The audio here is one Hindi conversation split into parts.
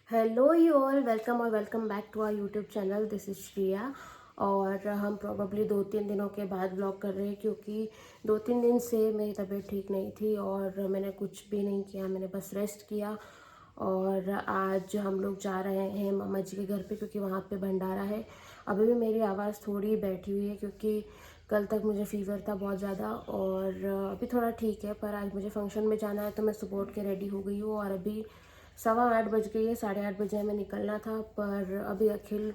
हेलो यू ऑल, वेलकम और welcome back to our YouTube channel. This is Shriya. और हम प्रॉबली 2-3 दिनों के बाद ब्लॉग कर रहे हैं क्योंकि 2-3 दिन से मेरी तबीयत ठीक नहीं थी और मैंने कुछ भी नहीं किया, मैंने बस रेस्ट किया। और आज हम लोग जा रहे हैं मामा जी के घर पे क्योंकि वहाँ पे भंडारा है। अभी भी मेरी आवाज़ थोड़ी बैठी हुई है क्योंकि कल तक मुझे फीवर था बहुत ज़्यादा और अभी थोड़ा ठीक है। पर आज मुझे फंक्शन में जाना है तो मैं सुबह उठ के रेडी हो गई हूँ और अभी 8:15 बज गई है, 8:30 बजे हमें निकलना था। पर अभी अखिल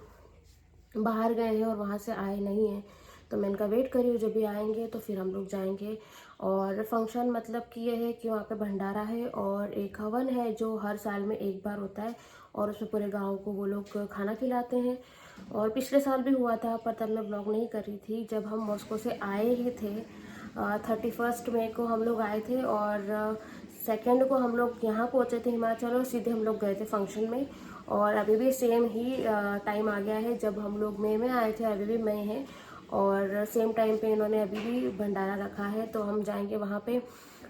बाहर गए हैं और वहाँ से आए नहीं हैं, तो मैं इनका वेट कर रही हूँ। जब भी आएंगे तो फिर हम लोग जाएंगे। और फंक्शन मतलब कि ये है कि वहाँ पे भंडारा है और एक हवन है जो हर साल में एक बार होता है और उसमें पूरे गांव को वो लोग खाना खिलाते हैं। और पिछले साल भी हुआ था पर तब मैं ब्लॉग नहीं कर रही थी। जब हम मॉस्को से आए ही थे 31 मई को हम लोग आए थे और 2 को हम लोग यहाँ पहुँचे थे हिमाचल और सीधे हम लोग गए थे फंक्शन में। और अभी भी सेम ही टाइम आ गया है, जब हम लोग मई में आए थे अभी भी मई है और सेम टाइम पे इन्होंने अभी भी भंडारा रखा है, तो हम जाएंगे वहाँ पे।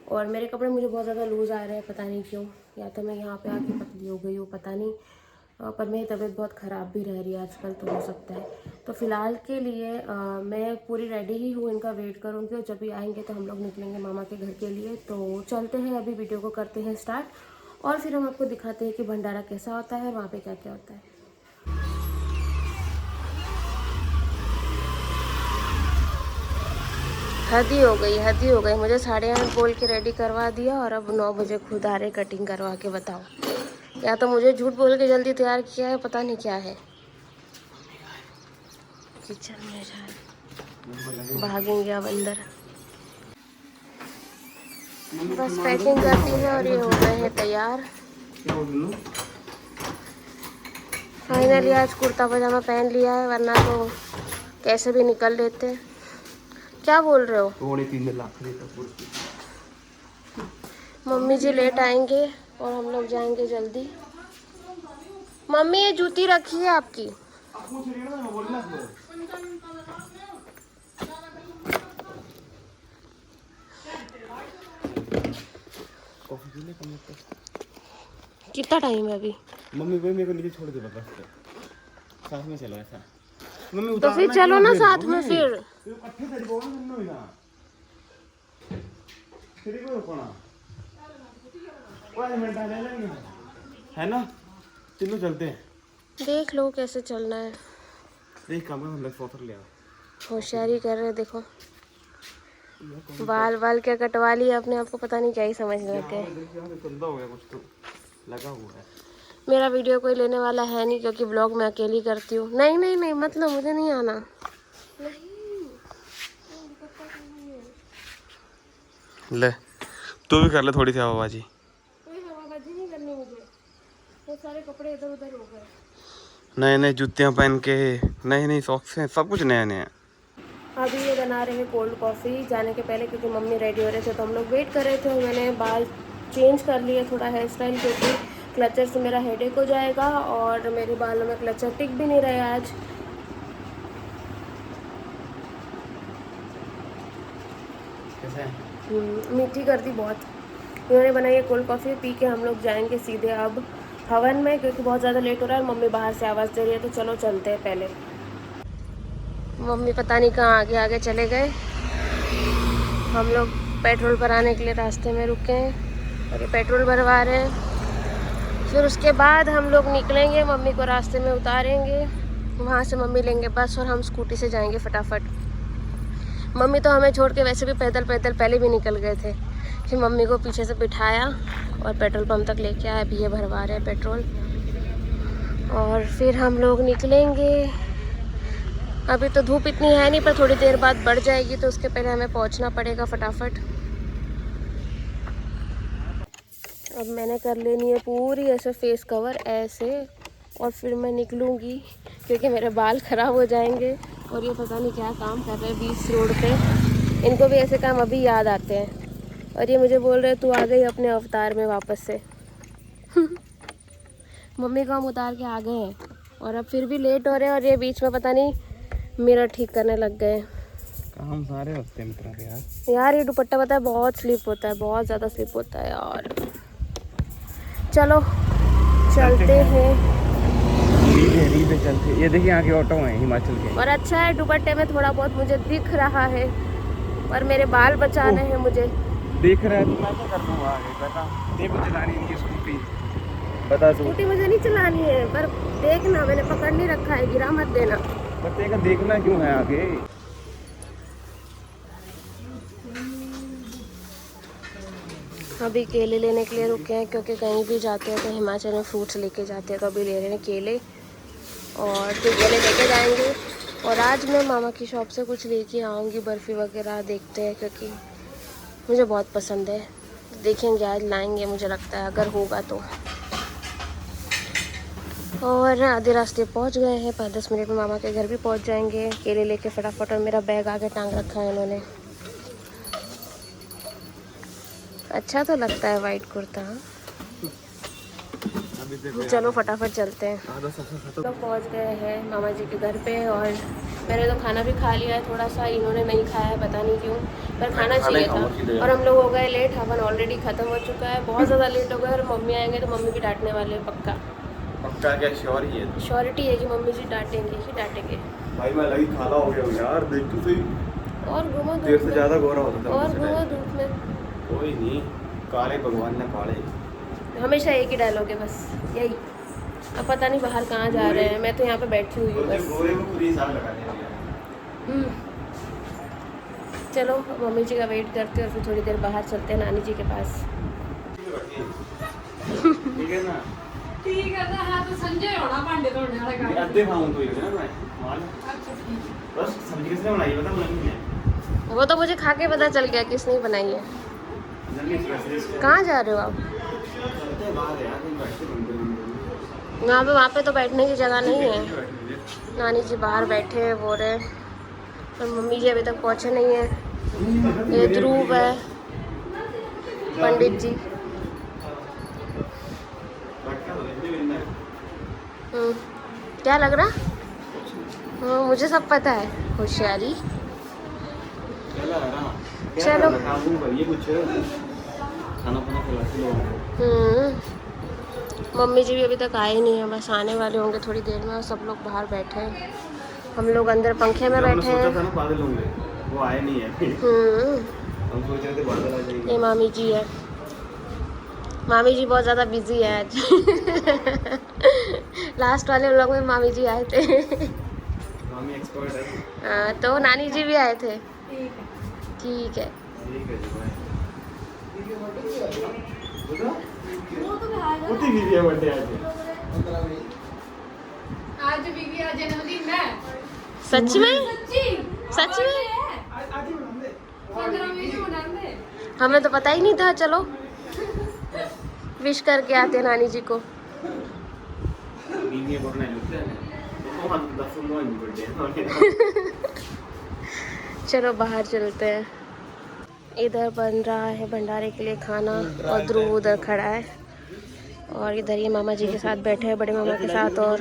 और मेरे कपड़े मुझे बहुत ज़्यादा लूज़ आ रहे हैं, पता नहीं क्यों, या तो मैं यहाँ पे आके पतली हो गई हूँ, पता नहीं। पर मेरी तबीयत बहुत ख़राब भी रह रही है आजकल, तो हो सकता है। तो फ़िलहाल के लिए मैं पूरी रेडी ही हूँ, इनका वेट करूँगी और जब भी आएंगे तो हम लोग निकलेंगे मामा के घर के लिए। तो चलते हैं, अभी वीडियो को करते हैं स्टार्ट और फिर हम आपको दिखाते हैं कि भंडारा कैसा होता है और वहाँ पे क्या क्या होता है। हद ही हो गई, मुझे 8:30 बोल के रेडी करवा दिया और अब 9 बजे खुद आ रहे कटिंग करवा के। बताओ, या तो मुझे झूठ बोल के जल्दी तैयार किया है, पता नहीं क्या है। किचन में जा भागेंगे अब अंदर। बस पैकिंग करती है और ये हो गए हैं तैयार। फाइनली आज कुर्ता पजामा पहन लिया है, वरना तो कैसे भी निकल लेते। क्या बोल रहे हो? 3 लाख मम्मी जी लेट आएंगे और हम लोग जाएंगे जल्दी। मम्मी ये जूती रखी है आपकी। कितना टाइम है अभी? मम्मी भाई मेरे को नीचे छोड़ दे, बस साथ में चलो ऐसा। मम्मी तो फिर चलो ना साथ में फिर। है ना, चलो चलते हैं। देख लो कैसे चलना है। एक काम है, हम फोटो ले आओ। होशियारी कर रहे, देखो बाल बाल क्या कटवा लिया अपने आप को, पता नहीं क्या ही समझने लग गए। गंदा हो गया कुछ तो लगा हुआ है। मेरा वीडियो कोई लेने वाला है नहीं क्योंकि ब्लॉग मैं अकेली करती हूँ। नहीं नहीं नहीं, मतलब मुझे नहीं आना। ले तू भी कर ले थोड़ी सी हवाबाजी। कोई हवाबाजी नहीं करनी मुझे, वो सारे कपड़े इधर उधर हो गए। नए नए जूतियाँ पहन के, नए नए सॉक्स हैं, सब कुछ नया नया। अभी ये बना रहे हैं कोल्ड कॉफ़ी जाने के पहले क्योंकि मम्मी रेडी हो रहे थे तो हम लोग वेट कर रहे थे। और मैंने बाल चेंज कर लिए, थोड़ा हेयर स्टाइल, क्योंकि क्लचर से मेरा हेडेक हो जाएगा और मेरे बालों में क्लचर टिक भी नहीं रहे आज। मीठी कर दी बहुत। इन्होंने बनाई है कोल्ड कॉफ़ी, पी के हम लोग जाएंगे सीधे अब हवन में क्योंकि बहुत ज़्यादा लेट हो रहा है। मम्मी बाहर से आवाज़ दे रही है, तो चलो चलते हैं पहले। मम्मी पता नहीं कहाँ आगे आगे चले गए। हम लोग पेट्रोल भराने के लिए रास्ते में रुके हैं और ये पेट्रोल भरवा रहे हैं। फिर उसके बाद हम लोग निकलेंगे, मम्मी को रास्ते में उतारेंगे, वहाँ से मम्मी लेंगे बस और हम स्कूटी से जाएंगे फटाफट। मम्मी तो हमें छोड़ के वैसे भी पैदल पैदल पहले भी निकल गए थे। फिर मम्मी को पीछे से बिठाया और पेट्रोल पंप तक लेके आया। अभी ये भरवा रहे हैं पेट्रोल और फिर हम लोग निकलेंगे। अभी तो धूप इतनी है नहीं, पर थोड़ी देर बाद बढ़ जाएगी, तो उसके पहले हमें पहुंचना पड़ेगा फटाफट। अब मैंने कर लेनी है पूरी ऐसे फेस कवर ऐसे और फिर मैं निकलूँगी क्योंकि मेरे बाल ख़राब हो जाएंगे। और ये पता नहीं क्या काम कर रहे हैं बीच रोड पे, इनको भी ऐसे काम अभी याद आते हैं। और ये मुझे बोल रहे तू आ गई अपने अवतार में वापस से। मम्मी को हम उतार के आ गए हैं और अब फिर भी लेट हो रहे हैं और ये बीच में पता नहीं मिरर ठीक करने लग गए। काम सारे होते हैं मित्र यार। यार ये दुपट्टा पता है बहुत स्लिप होता है, बहुत ज़्यादा स्लिप होता है यार। चलो चलते हैं। रीत है चलते। ये देखिए यहाँ के ऑटो हैं हिमाचल के। और अच्छा है दुपट्टे में थोड़ा बहुत मुझे दिख रहा है, पर मेरे बाल बचाने हैं मुझे। देख रहा है तो मैं क्या कर दूँगा आगे, बता। देखो चलानी इनकी स्कूटी, बता तू। स्कूटी मुझे नहीं चलानी है, पर देखना मैंने पकड़ नहीं रखा है, गिरा मत देना। बच्चे का देखना क्यों है आगे। अभी केले लेने के लिए रुके हैं, क्योंकि कहीं भी जाते हैं तो हिमाचल में फ्रूट्स लेके जाते हैं, तो अभी ले रहे हैं केले और फिर केले लेके जाएंगे। और आज मैं मामा की शॉप से कुछ लेके आऊँगी, बर्फ़ी वगैरह देखते हैं, क्योंकि मुझे बहुत पसंद है। देखेंगे आज लाएंगे, मुझे लगता है अगर होगा तो। और आधे रास्ते पहुंच गए हैं, 5-10 मिनट में मामा के घर भी पहुंच जाएंगे केले लेके फटाफट। और मेरा बैग आगे टांग रखा है इन्होंने। अच्छा तो लगता है वाइट कुर्ता। चलो फटाफट चलते हैं। तो पहुंच गए हैं मामा जी के घर पे, और मैंने तो खाना भी खा लिया है थोड़ा सा, इन्होंने नहीं खाया है पता नहीं क्यों, पर खाना चाहिए था। और हम लोग हो गए लेट, हवन ऑलरेडी ख़त्म हो चुका है, बहुत ज़्यादा लेट हो गए। और मम्मी आएंगे तो मम्मी भी डांटने वाले हैं पक्का। पक्का क्या श्योर ही है? श्योरिटी है कि मम्मी जी डांटेंगे ही डांटेंगे। भाई मैं लगी खाला हो गया हूँ यार, देख तू सही। और घूमो देर से ज़्यादा गोरा होता था। और घूमो धूप में। कोई नहीं, काले भगवान ने पाले। हमेशा एक ही डायलॉग है बस, यही। अब पता नहीं बाहर कहाँ जा रहे हैं, मैं तो यहाँ पे बैठी हुई हूँ बस। गोरे को खुद ही हिसाब लगा दिया। चलो मम्मी जी का वेट करते हैं और फिर थोड़ी देर बाहर चलते हैं नानी जी के पास। ठीक है ना? ठीक है ना। हाँ तो संजय होना भांडे धोने वाला काम। अद्धे खाऊं तो ये ना मैं माल। बस सब्जी किसने बनाई पता नहीं है। वो तो मुझे खा के पता चल गया किसने बनाई है। जल्दी स्पेशलिस्ट कहाँ जा रहे हो आप? चलते बाहर यार, तुम बैठे बंदे। वहाँ पे तो बैठने की जगह नहीं है। नानी जी बाहर बैठे हैं बोल रहे हैं, और मम्मी जी अभी तक पहुँचे नहीं है। ये ध्रुव है, पंडित जी। क्या लग रहा? मुझे सब पता है, होशियारी। चलो खाना पीना खिलाते लोगों को। मम्मी जी भी अभी तक आए नहीं हैं, बस आने वाले होंगे थोड़ी देर में। और सब लोग बाहर बैठे हैं, हम लोग अंदर पंखे में बैठे हैं। बादल होंगे, वो आए नहीं है। हम सोच रहे थे बादल आ जाएंगे। ये मामी जी है, मामी जी बहुत ज़्यादा बिजी है आज। लास्ट वाले व्लॉग में मामी जी आए थे। मामी एक्सपर्ट है। हाँ, तो नानी जी भी आए थे। ठीक है। आज बीवी का जन्मदिन है। सच में? सच्ची? सच में? 15 मई को मनाते। हमें तो पता ही नहीं था। चलो विश करके आते नानी जी को। चलो बाहर चलते हैं। इधर बन रहा है भंडारे के लिए खाना, और ध्रुव उधर खड़ा है। और इधर ये मामा जी के साथ बैठे हैं, बड़े मामा के साथ, और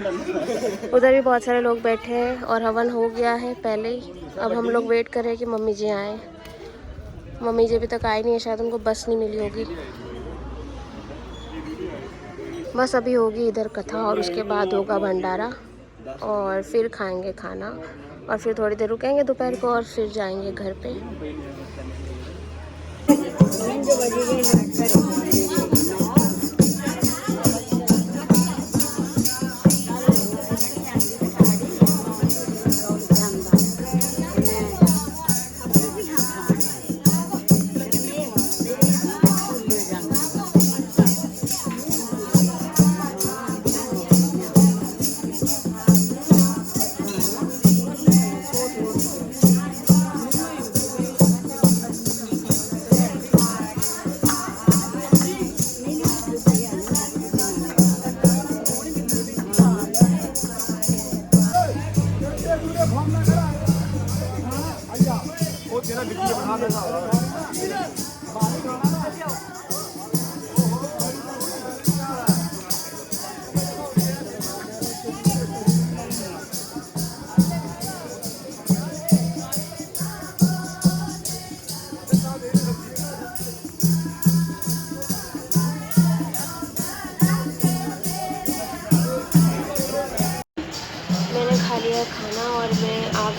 उधर भी बहुत सारे लोग बैठे हैं। और हवन हो गया है पहले ही। अब हम लोग वेट कर रहे हैं कि मम्मी जी आए। मम्मी जी अभी तक आई नहीं है, शायद उनको बस नहीं मिली होगी। बस अभी होगी इधर कथा, और उसके बाद होगा भंडारा, और फिर खाएंगे खाना, और फिर थोड़ी देर रुकेंगे दोपहर को, और फिर जाएंगे घर पे।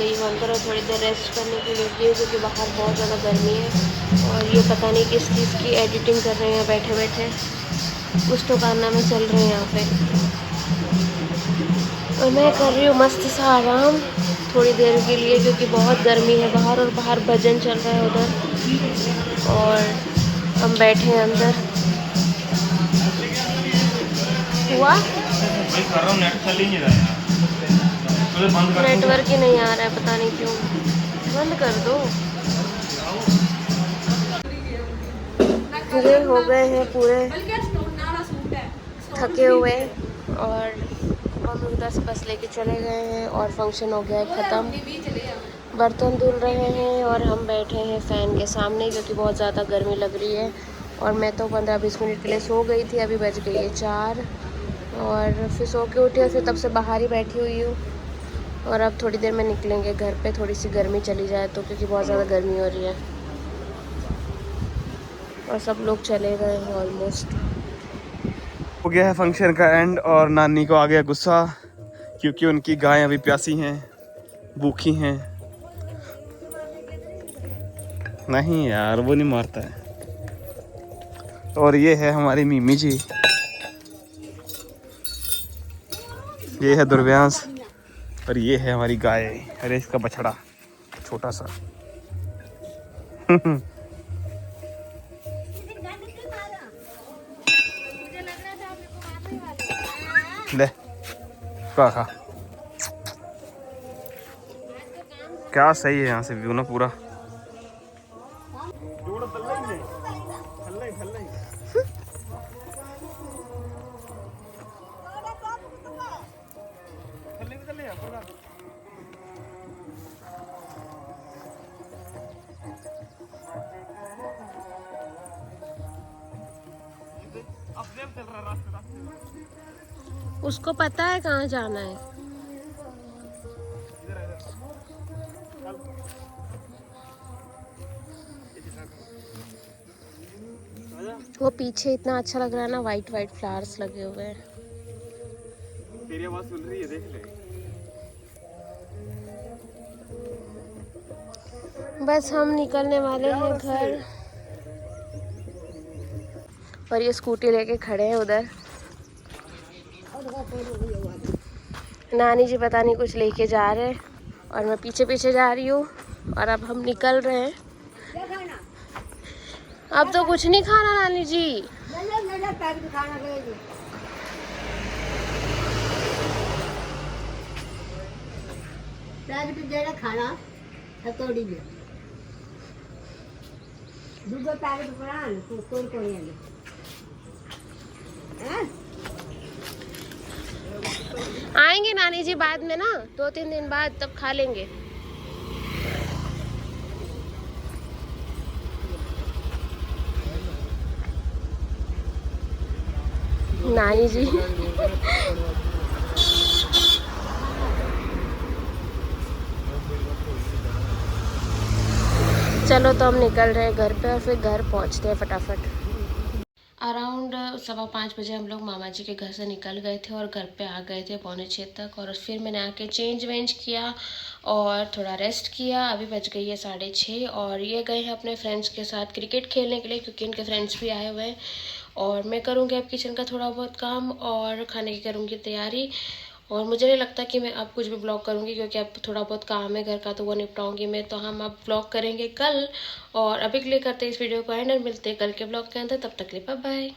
गई हूँ अंदर और थोड़ी देर रेस्ट करने के लिए गई क्योंकि बाहर बहुत ज़्यादा गर्मी है। और ये पता नहीं किस चीज़ की एडिटिंग कर रहे हैं बैठे बैठे, कुछ तो कारनामे चल रहे हैं यहाँ पे। और मैं कर रही हूँ मस्त सा आराम थोड़ी देर के लिए क्योंकि बहुत गर्मी है बाहर और बाहर भजन चल रहा है उधर और हम बैठे हैं अंदर। हुआ नेटवर्क ही नहीं आ रहा है, पता नहीं क्यों। बंद कर दो। ये हो गए हैं पूरे थके हुए और मम्मी उधर से बस लेके चले गए हैं और फंक्शन हो गया है ख़त्म। बर्तन धुल रहे हैं और हम बैठे हैं फ़ैन के सामने क्योंकि बहुत ज़्यादा गर्मी लग रही है। और मैं तो 15-20 मिनट के लिए सो गई थी, अभी बज गई है 4 और फिर सो के उठी और फिर तब से बाहर ही बैठी हुई हूँ। और अब थोड़ी देर में निकलेंगे घर पे, थोड़ी सी गर्मी चली जाए तो, क्योंकि बहुत ज़्यादा गर्मी हो रही है। और सब लोग चले गए हैं ऑलमोस्ट। हो गया है फंक्शन का एंड और नानी को आ गया गुस्सा क्योंकि उनकी गाय अभी प्यासी हैं, भूखी हैं। नहीं यार वो नहीं मारता है। और ये है हमारी मिमी जी, ये है दुर्व्यांश और ये है हमारी गाय। अरे इसका बछड़ा छोटा सा। ले खा क्या सही है यहाँ से व्यू ना पूरा। उसको पता है कहाँ जाना है। वो पीछे इतना अच्छा लग रहा है ना, वाइट वाइट फ्लावर्स लगे हुए हैं। तेरी आवाज सुन रही है, देख ले। बस हम निकलने वाले हैं घर और ये स्कूटी लेके खड़े हैं उधर। नानी जी पता नहीं कुछ लेके जा रहे हैं और मैं पीछे पीछे जा रही हूँ और अब हम निकल रहे हैं। अब तो कुछ नहीं खाना नानी जी। खाना हथौड़ी में दूगो पैकेट पुरान कोई आएंगे नानी जी बाद में ना, 2-3 दिन बाद, तब खा लेंगे। नानी जी चलो तो हम निकल रहे हैं घर पे और फिर घर पहुंचते हैं फटाफट। अराउंड 5:15 बजे हम लोग मामा जी के घर से निकल गए थे और घर पे आ गए थे 5:45 तक। और फिर मैंने आके चेंज वेंज किया और थोड़ा रेस्ट किया। अभी बज गई है 6:30 और ये गए हैं अपने फ्रेंड्स के साथ क्रिकेट खेलने के लिए क्योंकि इनके फ्रेंड्स भी आए हुए हैं। और मैं करूँगी अब किचन का थोड़ा बहुत काम और खाने की करूँगी तैयारी। और मुझे नहीं लगता कि मैं अब कुछ भी ब्लॉग करूँगी क्योंकि अब थोड़ा बहुत काम है घर का तो वो निपटाऊँगी मैं। तो हम अब ब्लॉग करेंगे कल और अभी के लिए करते हैं इस वीडियो को एंड और मिलते हैं कल के ब्लॉग के अंदर। तब तक के लिए बाय बाय।